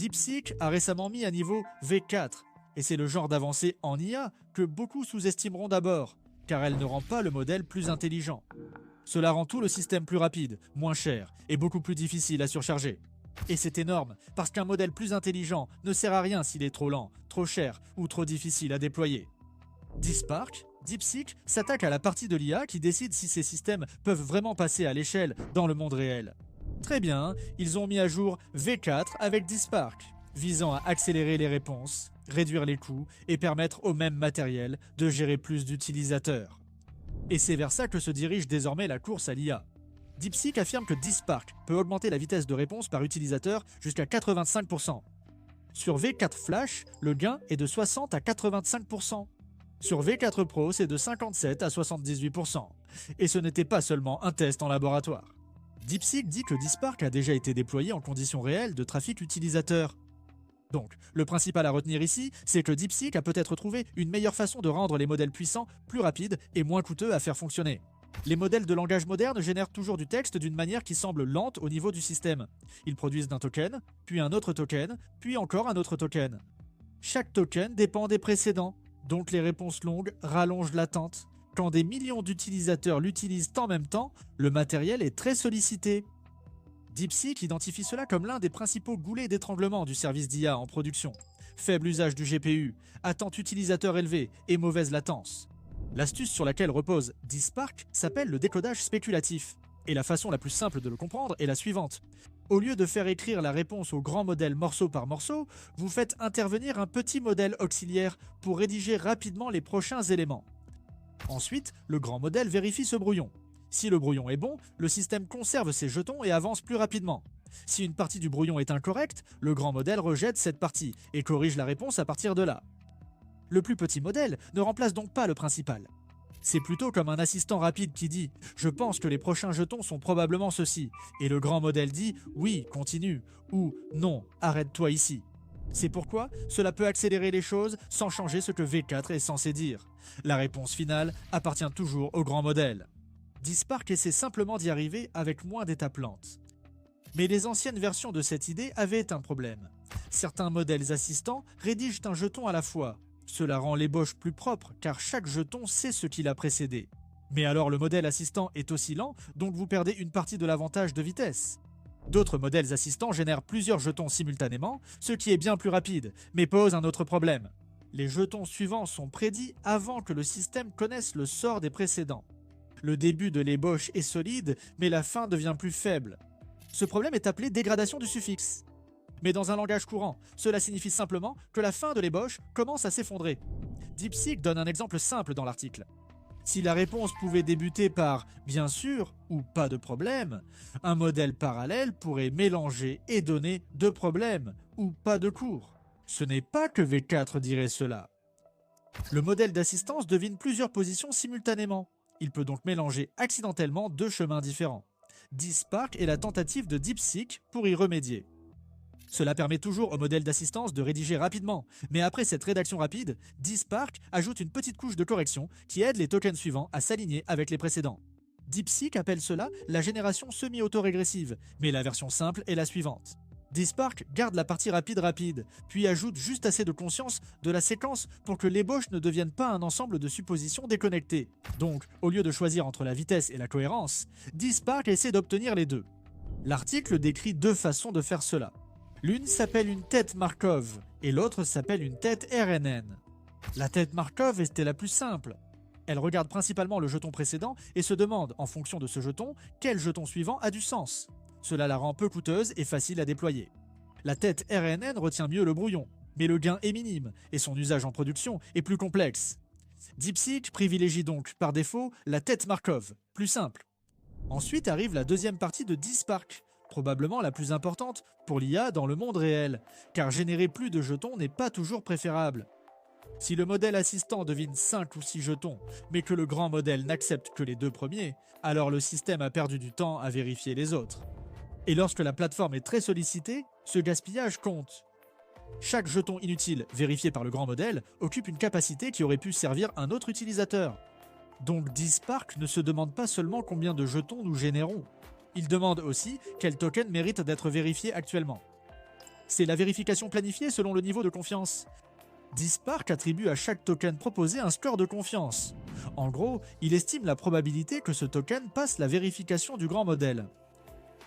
DeepSeek a récemment mis à niveau V4, et c'est le genre d'avancée en IA que beaucoup sous-estimeront d'abord, car elle ne rend pas le modèle plus intelligent. Cela rend tout le système plus rapide, moins cher et beaucoup plus difficile à surcharger. Et c'est énorme, parce qu'un modèle plus intelligent ne sert à rien s'il est trop lent, trop cher ou trop difficile à déployer. DeepSpark, DeepSeek s'attaque à la partie de l'IA qui décide si ces systèmes peuvent vraiment passer à l'échelle dans le monde réel. Très bien, ils ont mis à jour V4 avec DeepSpark, visant à accélérer les réponses, réduire les coûts et permettre au même matériel de gérer plus d'utilisateurs. Et c'est vers ça que se dirige désormais la course à l'IA. DeepSeek affirme que DeepSpark peut augmenter la vitesse de réponse par utilisateur jusqu'à 85%. Sur V4 Flash, le gain est de 60 à 85%. Sur V4 Pro, c'est de 57 à 78%. Et ce n'était pas seulement un test en laboratoire. DeepSeek dit que DeepSpark a déjà été déployé en conditions réelles de trafic utilisateur. Donc, le principal à retenir ici, c'est que DeepSeek a peut-être trouvé une meilleure façon de rendre les modèles puissants plus rapides et moins coûteux à faire fonctionner. Les modèles de langage moderne génèrent toujours du texte d'une manière qui semble lente au niveau du système. Ils produisent un token, puis un autre token, puis encore un autre token. Chaque token dépend des précédents, donc les réponses longues rallongent l'attente. Quand des millions d'utilisateurs l'utilisent en même temps, le matériel est très sollicité. DeepSeek identifie cela comme l'un des principaux goulets d'étranglement du service d'IA en production. Faible usage du GPU, attente utilisateur élevée et mauvaise latence. L'astuce sur laquelle repose DeepSpark s'appelle le décodage spéculatif. Et la façon la plus simple de le comprendre est la suivante. Au lieu de faire écrire la réponse au grand modèle morceau par morceau, vous faites intervenir un petit modèle auxiliaire pour rédiger rapidement les prochains éléments. Ensuite, le grand modèle vérifie ce brouillon. Si le brouillon est bon, le système conserve ses jetons et avance plus rapidement. Si une partie du brouillon est incorrecte, le grand modèle rejette cette partie et corrige la réponse à partir de là. Le plus petit modèle ne remplace donc pas le principal. C'est plutôt comme un assistant rapide qui dit « Je pense que les prochains jetons sont probablement ceux-ci » et le grand modèle dit « Oui, continue » ou « Non, arrête-toi ici ». C'est pourquoi cela peut accélérer les choses sans changer ce que V4 est censé dire. La réponse finale appartient toujours au grand modèle. DeepSpark essaie simplement d'y arriver avec moins d'étapes lentes. Mais les anciennes versions de cette idée avaient un problème. Certains modèles assistants rédigent un jeton à la fois. Cela rend l'ébauche plus propre car chaque jeton sait ce qui l'a précédé. Mais alors le modèle assistant est aussi lent, donc vous perdez une partie de l'avantage de vitesse. D'autres modèles assistants génèrent plusieurs jetons simultanément, ce qui est bien plus rapide, mais pose un autre problème. Les jetons suivants sont prédits avant que le système connaisse le sort des précédents. Le début de l'ébauche est solide, mais la fin devient plus faible. Ce problème est appelé dégradation du suffixe. Mais dans un langage courant, cela signifie simplement que la fin de l'ébauche commence à s'effondrer. DeepSeek donne un exemple simple dans l'article. Si la réponse pouvait débuter par « bien sûr » ou « pas de problème », un modèle parallèle pourrait mélanger et donner « de problème » ou « pas de cours ». Ce n'est pas que V4 dirait cela. Le modèle d'assistance devine plusieurs positions simultanément. Il peut donc mélanger accidentellement deux chemins différents. DeepSpark est la tentative de DeepSeek pour y remédier. Cela permet toujours au modèle d'assistance de rédiger rapidement, mais après cette rédaction rapide, DeepSpark ajoute une petite couche de correction qui aide les tokens suivants à s'aligner avec les précédents. DeepSeek appelle cela la génération semi-autorégressive, mais la version simple est la suivante. DeepSpark garde la partie rapide, puis ajoute juste assez de conscience de la séquence pour que l'ébauche ne devienne pas un ensemble de suppositions déconnectées. Donc, au lieu de choisir entre la vitesse et la cohérence, DeepSpark essaie d'obtenir les deux. L'article décrit deux façons de faire cela. L'une s'appelle une tête Markov et l'autre s'appelle une tête RNN. La tête Markov était la plus simple. Elle regarde principalement le jeton précédent et se demande, en fonction de ce jeton, quel jeton suivant a du sens. Cela la rend peu coûteuse et facile à déployer. La tête RNN retient mieux le brouillon, mais le gain est minime et son usage en production est plus complexe. DeepSeek privilégie donc, par défaut, la tête Markov, plus simple. Ensuite arrive la deuxième partie de DeepSpark, probablement la plus importante pour l'IA dans le monde réel, car générer plus de jetons n'est pas toujours préférable. Si le modèle assistant devine 5 ou 6 jetons, mais que le grand modèle n'accepte que les deux premiers, alors le système a perdu du temps à vérifier les autres. Et lorsque la plateforme est très sollicitée, ce gaspillage compte. Chaque jeton inutile vérifié par le grand modèle occupe une capacité qui aurait pu servir un autre utilisateur. Donc DeepSpark ne se demande pas seulement combien de jetons nous générons. Il demande aussi quel token mérite d'être vérifié actuellement. C'est la vérification planifiée selon le niveau de confiance. DeSpark attribue à chaque token proposé un score de confiance. En gros, il estime la probabilité que ce token passe la vérification du grand modèle.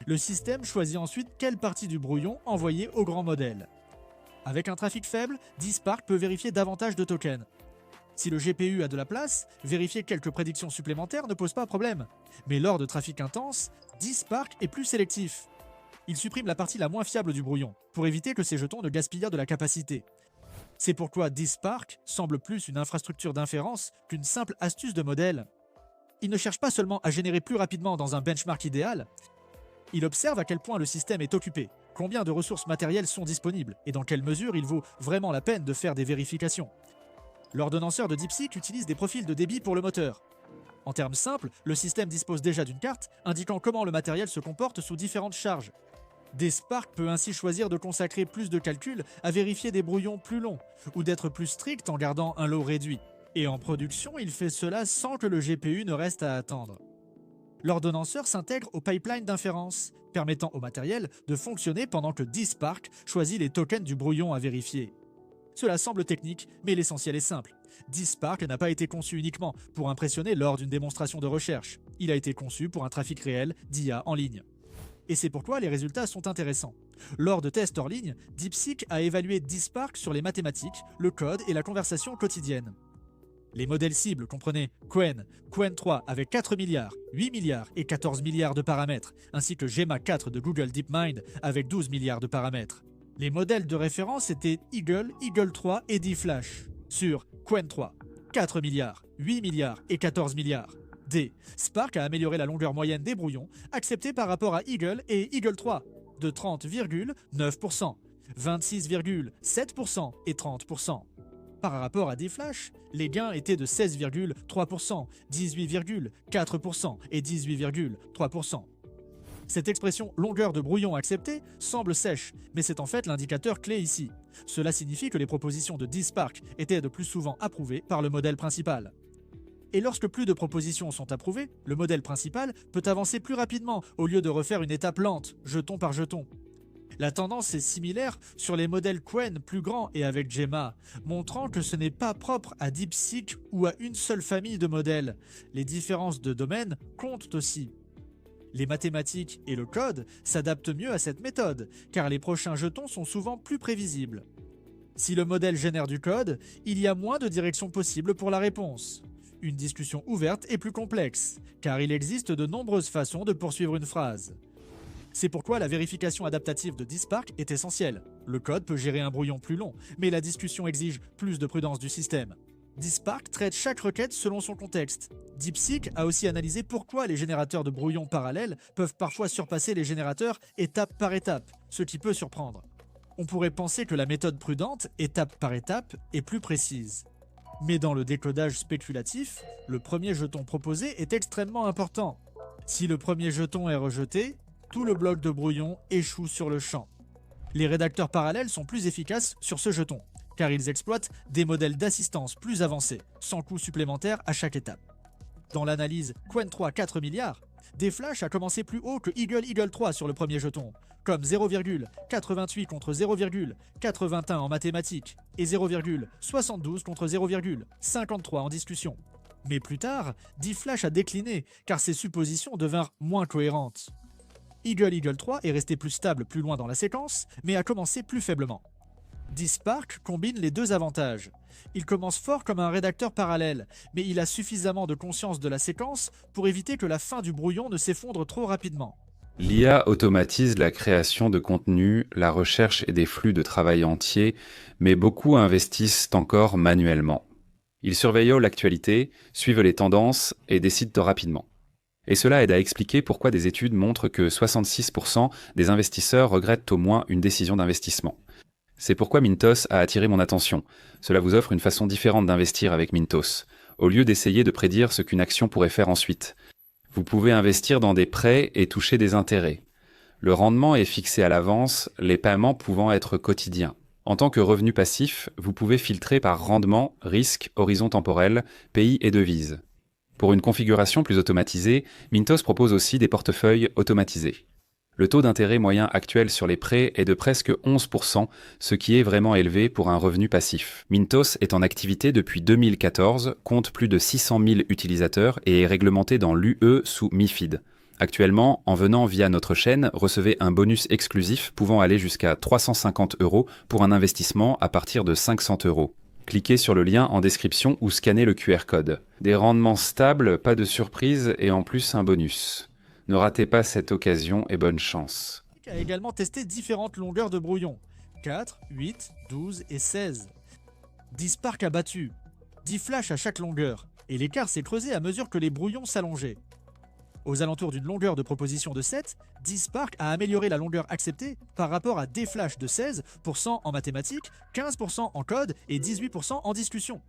Le système choisit ensuite quelle partie du brouillon envoyer au grand modèle. Avec un trafic faible, DeSpark peut vérifier davantage de tokens. Si le GPU a de la place, vérifier quelques prédictions supplémentaires ne pose pas problème. Mais lors de trafic intense, DeSpark est plus sélectif. Il supprime la partie la moins fiable du brouillon, pour éviter que ces jetons ne gaspillent de la capacité. C'est pourquoi DeSpark semble plus une infrastructure d'inférence qu'une simple astuce de modèle. Il ne cherche pas seulement à générer plus rapidement dans un benchmark idéal, il observe à quel point le système est occupé, combien de ressources matérielles sont disponibles et dans quelle mesure il vaut vraiment la peine de faire des vérifications. L'ordonnanceur de DeepSeek utilise des profils de débit pour le moteur. En termes simples, le système dispose déjà d'une carte indiquant comment le matériel se comporte sous différentes charges. DeSpark peut ainsi choisir de consacrer plus de calculs à vérifier des brouillons plus longs ou d'être plus strict en gardant un lot réduit. Et en production, il fait cela sans que le GPU ne reste à attendre. L'ordonnanceur s'intègre au pipeline d'inférence, permettant au matériel de fonctionner pendant que DeSpark choisit les tokens du brouillon à vérifier. Cela semble technique, mais l'essentiel est simple. DeSpark n'a pas été conçu uniquement pour impressionner lors d'une démonstration de recherche. Il a été conçu pour un trafic réel d'IA en ligne. Et c'est pourquoi les résultats sont intéressants. Lors de tests hors ligne, DeepSeek a évalué DeSpark sur les mathématiques, le code et la conversation quotidienne. Les modèles cibles comprenaient Qwen, Qwen 3 avec 4 milliards, 8 milliards et 14 milliards de paramètres, ainsi que Gemma 4 de Google DeepMind avec 12 milliards de paramètres. Les modèles de référence étaient Eagle, Eagle 3 et D-Flash. Sur Qwen 3, 4 milliards, 8 milliards et 14 milliards. Spark a amélioré la longueur moyenne des brouillons acceptés par rapport à Eagle et Eagle 3 de 30,9%, 26,7% et 30%. Par rapport à D-Flash, les gains étaient de 16,3%, 18,4% et 18,3%. Cette expression longueur de brouillon acceptée semble sèche, mais c'est en fait l'indicateur clé ici. Cela signifie que les propositions de DeSpark étaient de plus souvent approuvées par le modèle principal. Et lorsque plus de propositions sont approuvées, le modèle principal peut avancer plus rapidement au lieu de refaire une étape lente, jeton par jeton. La tendance est similaire sur les modèles Qwen plus grands et avec Gemma, montrant que ce n'est pas propre à DeepSeek ou à une seule famille de modèles. Les différences de domaine comptent aussi. Les mathématiques et le code s'adaptent mieux à cette méthode, car les prochains jetons sont souvent plus prévisibles. Si le modèle génère du code, il y a moins de directions possibles pour la réponse. Une discussion ouverte est plus complexe, car il existe de nombreuses façons de poursuivre une phrase. C'est pourquoi la vérification adaptative de DeSpark est essentielle. Le code peut gérer un brouillon plus long, mais la discussion exige plus de prudence du système. DeSpark traite chaque requête selon son contexte. DeepSeek a aussi analysé pourquoi les générateurs de brouillons parallèles peuvent parfois surpasser les générateurs étape par étape, ce qui peut surprendre. On pourrait penser que la méthode prudente, étape par étape, est plus précise. Mais dans le décodage spéculatif, le premier jeton proposé est extrêmement important. Si le premier jeton est rejeté, tout le bloc de brouillon échoue sur le champ. Les rédacteurs parallèles sont plus efficaces sur ce jeton, car ils exploitent des modèles d'assistance plus avancés, sans coût supplémentaire à chaque étape. Dans l'analyse Qwen 3 4 milliards, D-Flash a commencé plus haut que Eagle 3 sur le premier jeton, comme 0,88 contre 0,81 en mathématiques et 0,72 contre 0,53 en discussion. Mais plus tard, D-Flash a décliné car ses suppositions devinrent moins cohérentes. Eagle 3 est resté plus stable plus loin dans la séquence, mais a commencé plus faiblement. DeSpark combine les deux avantages. Il commence fort comme un rédacteur parallèle, mais il a suffisamment de conscience de la séquence pour éviter que la fin du brouillon ne s'effondre trop rapidement. L'IA automatise la création de contenu, la recherche et des flux de travail entiers, mais beaucoup investissent encore manuellement. Ils surveillent l'actualité, suivent les tendances et décident rapidement. Et cela aide à expliquer pourquoi des études montrent que 66% des investisseurs regrettent au moins une décision d'investissement. C'est pourquoi Mintos a attiré mon attention. Cela vous offre une façon différente d'investir avec Mintos, au lieu d'essayer de prédire ce qu'une action pourrait faire ensuite. Vous pouvez investir dans des prêts et toucher des intérêts. Le rendement est fixé à l'avance, les paiements pouvant être quotidiens. En tant que revenu passif, vous pouvez filtrer par rendement, risque, horizon temporel, pays et devise. Pour une configuration plus automatisée, Mintos propose aussi des portefeuilles automatisés. Le taux d'intérêt moyen actuel sur les prêts est de presque 11%, ce qui est vraiment élevé pour un revenu passif. Mintos est en activité depuis 2014, compte plus de 600 000 utilisateurs et est réglementé dans l'UE sous MiFID. Actuellement, en venant via notre chaîne, recevez un bonus exclusif pouvant aller jusqu'à 350 € pour un investissement à partir de 500 €. Cliquez sur le lien en description ou scannez le QR code. Des rendements stables, pas de surprise et en plus un bonus. Ne ratez pas cette occasion et bonne chance. A également testé différentes longueurs de brouillon, 4, 8, 12 et 16. 10 Spark a battu, 10 flashs à chaque longueur, et l'écart s'est creusé à mesure que les brouillons s'allongeaient. Aux alentours d'une longueur de proposition de 7, 10 Spark a amélioré la longueur acceptée par rapport à des flashs de 16% en mathématiques, 15% en code et 18% en discussion.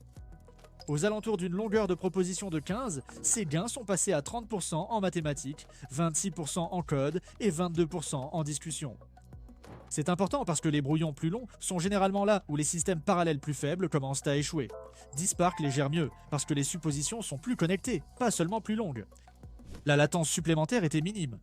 Aux alentours d'une longueur de proposition de 15, ces gains sont passés à 30% en mathématiques, 26% en code et 22% en discussion. C'est important parce que les brouillons plus longs sont généralement là où les systèmes parallèles plus faibles commencent à échouer. 10 Spark les gère mieux parce que les suppositions sont plus connectées, pas seulement plus longues. La latence supplémentaire était minime.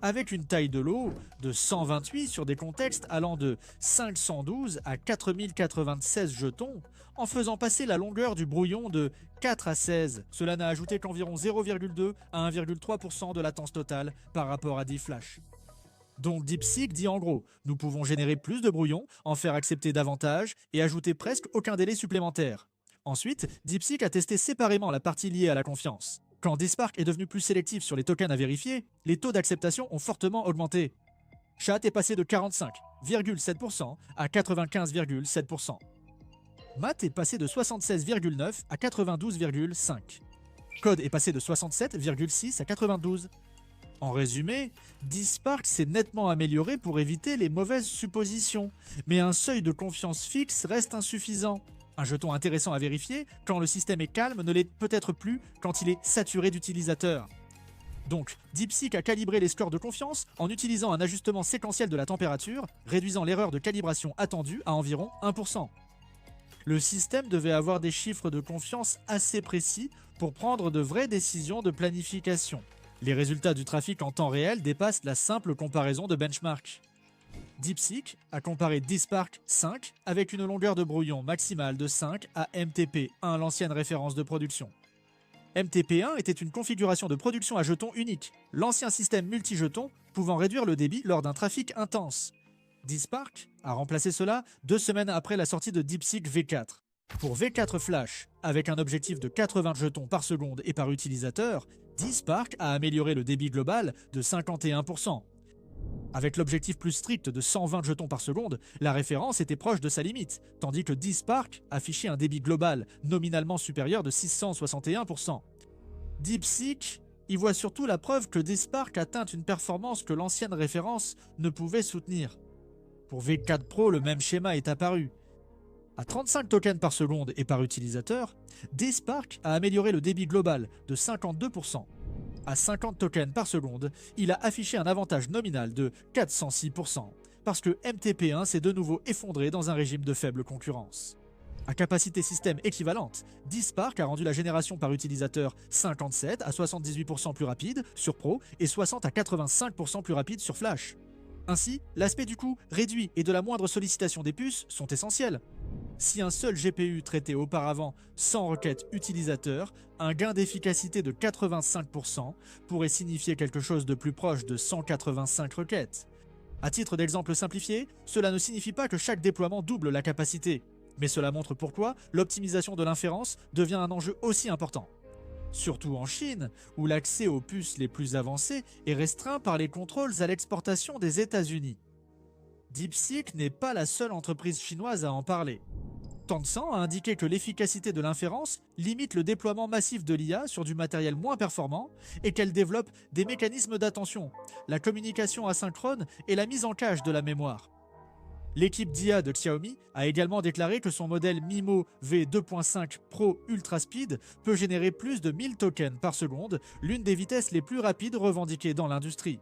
Avec une taille de lot de 128 sur des contextes allant de 512 à 4096 jetons, en faisant passer la longueur du brouillon de 4 à 16, cela n'a ajouté qu'environ 0,2 à 1,3% de latence totale par rapport à 10 flashs. Donc DeepSeek dit en gros, nous pouvons générer plus de brouillons, en faire accepter davantage et ajouter presque aucun délai supplémentaire. Ensuite, DeepSeek a testé séparément la partie liée à la confiance. Quand DSpark est devenu plus sélectif sur les tokens à vérifier, les taux d'acceptation ont fortement augmenté. Chat est passé de 45,7% à 95,7%. Math est passé de 76,9 à 92,5. Code est passé de 67,6 à 92. En résumé, DSpark s'est nettement amélioré pour éviter les mauvaises suppositions, mais un seuil de confiance fixe reste insuffisant. Un jeton intéressant à vérifier quand le système est calme ne l'est peut-être plus quand il est saturé d'utilisateurs. Donc, DeepSeek a calibré les scores de confiance en utilisant un ajustement séquentiel de la température, réduisant l'erreur de calibration attendue à environ 1%. Le système devait avoir des chiffres de confiance assez précis pour prendre de vraies décisions de planification. Les résultats du trafic en temps réel dépassent la simple comparaison de benchmark. DeepSeek a comparé DSpark 5 avec une longueur de brouillon maximale de 5 à MTP1, l'ancienne référence de production. MTP1 était une configuration de production à jetons unique, l'ancien système multi-jetons pouvant réduire le débit lors d'un trafic intense. DSpark a remplacé cela 2 semaines après la sortie de DeepSeek V4. Pour V4 Flash, avec un objectif de 80 jetons par seconde et par utilisateur, DSpark a amélioré le débit global de 51%. Avec l'objectif plus strict de 120 jetons par seconde, la référence était proche de sa limite, tandis que DSpark affichait un débit global nominalement supérieur de 661%. DeepSeek y voit surtout la preuve que DSpark atteint une performance que l'ancienne référence ne pouvait soutenir. Pour V4 Pro, le même schéma est apparu. À 35 tokens par seconde et par utilisateur, DSpark a amélioré le débit global de 52%. À 50 tokens par seconde, il a affiché un avantage nominal de 406%, parce que MTP1 s'est de nouveau effondré dans un régime de faible concurrence. À capacité système équivalente, DSpark a rendu la génération par utilisateur 57 à 78% plus rapide sur Pro et 60 à 85% plus rapide sur Flash. Ainsi, l'aspect du coût réduit et de la moindre sollicitation des puces sont essentiels. Si un seul GPU traitait auparavant 100 requêtes utilisateurs, un gain d'efficacité de 85% pourrait signifier quelque chose de plus proche de 185 requêtes. À titre d'exemple simplifié, cela ne signifie pas que chaque déploiement double la capacité, mais cela montre pourquoi l'optimisation de l'inférence devient un enjeu aussi important. Surtout en Chine, où l'accès aux puces les plus avancées est restreint par les contrôles à l'exportation des États-Unis. DeepSeek n'est pas la seule entreprise chinoise à en parler. Tencent a indiqué que l'efficacité de l'inférence limite le déploiement massif de l'IA sur du matériel moins performant et qu'elle développe des mécanismes d'attention, la communication asynchrone et la mise en cache de la mémoire. L'équipe d'IA de Xiaomi a également déclaré que son modèle MiMo V2.5 Pro Ultra Speed peut générer plus de 1000 tokens par seconde, l'une des vitesses les plus rapides revendiquées dans l'industrie.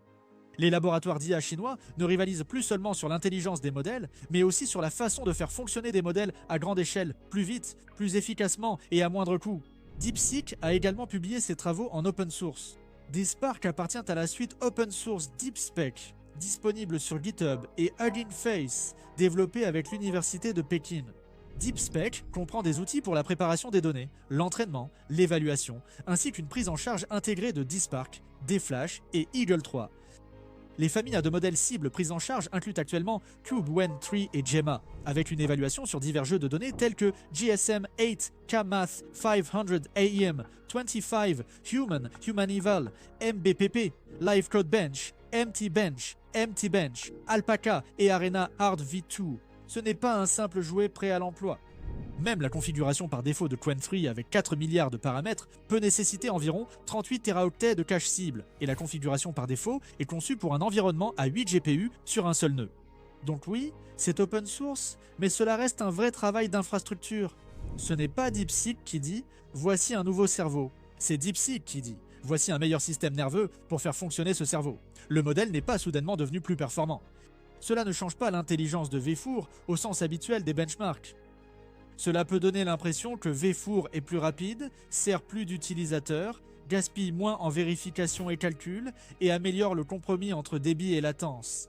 Les laboratoires d'IA chinois ne rivalisent plus seulement sur l'intelligence des modèles, mais aussi sur la façon de faire fonctionner des modèles à grande échelle, plus vite, plus efficacement et à moindre coût. DeepSeek a également publié ses travaux en open source. DeepSpark appartient à la suite open source DeepSpec, disponible sur GitHub, et Hugging Face, développée avec l'université de Pékin. DeepSpec comprend des outils pour la préparation des données, l'entraînement, l'évaluation, ainsi qu'une prise en charge intégrée de DeepSpark, DFlash et Eagle 3. Les familles de modèles cibles prises en charge incluent actuellement CubeWen3 et Gemma, avec une évaluation sur divers jeux de données tels que GSM-8, KMath 500 AM, 25, Human, Humanival, MBPP, LiveCodeBench, MTBench, MTBench, Alpaca et Arena Hard V2. Ce n'est pas un simple jouet prêt à l'emploi. Même la configuration par défaut de Qwen3 avec 4 milliards de paramètres peut nécessiter environ 38 teraoctets de cache cible, et la configuration par défaut est conçue pour un environnement à 8 GPU sur un seul nœud. Donc oui, c'est open source, mais cela reste un vrai travail d'infrastructure. Ce n'est pas DeepSeek qui dit « voici un nouveau cerveau », c'est DeepSeek qui dit « voici un meilleur système nerveux pour faire fonctionner ce cerveau ». Le modèle n'est pas soudainement devenu plus performant. Cela ne change pas l'intelligence de VFour au sens habituel des benchmarks. Cela peut donner l'impression que VFour est plus rapide, sert plus d'utilisateurs, gaspille moins en vérification et calcul, et améliore le compromis entre débit et latence.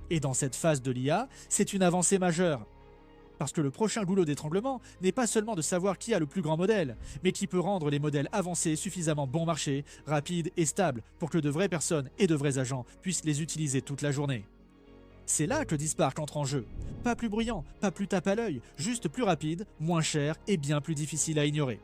Et dans cette phase de l'IA, c'est une avancée majeure. Parce que le prochain goulot d'étranglement n'est pas seulement de savoir qui a le plus grand modèle, mais qui peut rendre les modèles avancés suffisamment bon marché, rapides et stables pour que de vraies personnes et de vrais agents puissent les utiliser toute la journée. C'est là que DeepSpark entre en jeu. Pas plus bruyant, pas plus tape à l'œil, juste plus rapide, moins cher et bien plus difficile à ignorer.